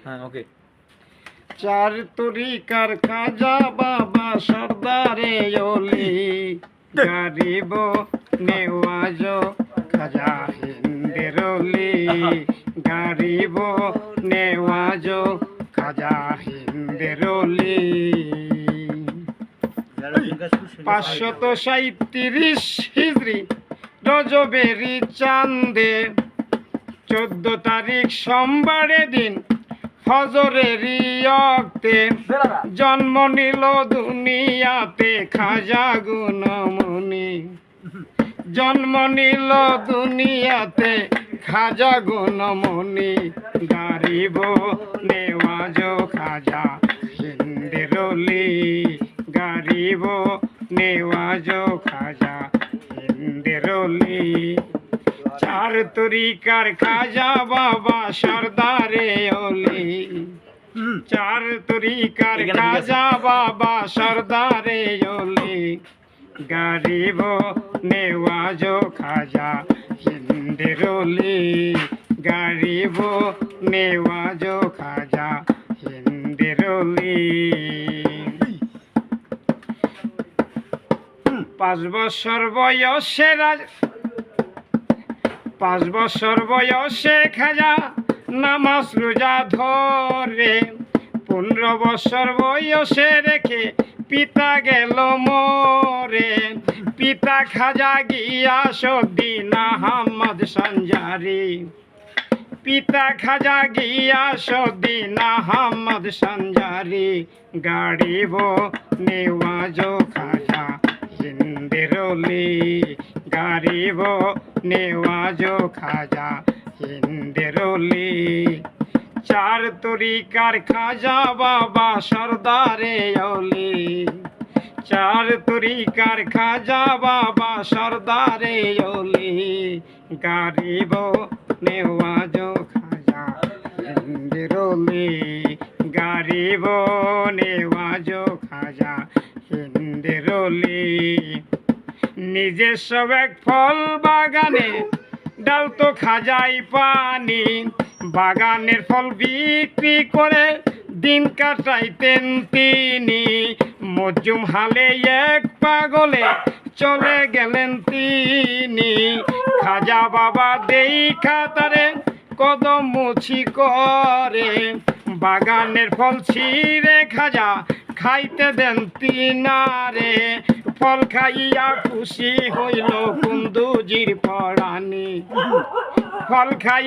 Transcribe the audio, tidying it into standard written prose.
হ্যাঁ ওকে। চার তরিকার খাজা বাবা সর্দারে ওলি, গরিব নেওয়াজ খাজা হিন্দের ওলি, গরিব নেওয়াজ খাজা হিন্দের ওলি। 537 হিজরি রজবেরি চাঁদে 14 তারিখ সোমবারে দিন ফজরেরই অক্তে জন্ম নিল দুনিয়াতে খাজা গুণমণি, জন্ম নিল দুনিয়াতে খাজা গুণমণি, গরিব নেওয়াজ খাজা হিন্দের ওলি, গরিব নেওয়াজ খাজা হিন্দের ওলি। চার তরিকার খাজা বাবা সর্দারে ওলি, চার তরিকার খাজা বাবা সর্দারে ওলি, গরিব নেওয়াজ খাজা হিন্দের ওলি, গরিব নেওয়াজ খাজা হিন্দের ওলি। 5 বছর বয়সে 5 বছর বয়সে খাজা নামাজ রোজা ধরে, 15 বছর বয়সে রেখে পিতা গেল মরে, পিতা খাজা গিয়াসউদ্দিন আহমদ সঞ্জারি, পিতা খাজা গিয়াসউদ্দিন আহমদ সঞ্জারি, গরিব নেওয়াজ খাজা হিন্দের ওলি, গরিব নেওয়াজ খাজা হিন্দের ওলি। চার তরিকার খাজা বাবা সর্দারে ওলি, চার তরিকার খাজা বাবা সর্দারে ওলি, গরিব নেওয়াজ খাজা হিন্দের ওলি, গরিব নেওয়াজ খাজা হিন্দের ওলি। নিজস্ব এক ফল বাগানে ডালতো খাজাই পানি, বাগানের ফল বিক্রি করে দিন কাটাইতেন তিনি, মজুম হালে এক পাগলে চলে গেলেন তিনি, খাজা বাবা দেখা তারে কদম মুছি করে, বাগানের ফল ছিঁড়ে খাজা খাইতে দেন তিনারে, ফল খাইয়া খুশি হইল কুন্দুজির পরাণী, ফল খাই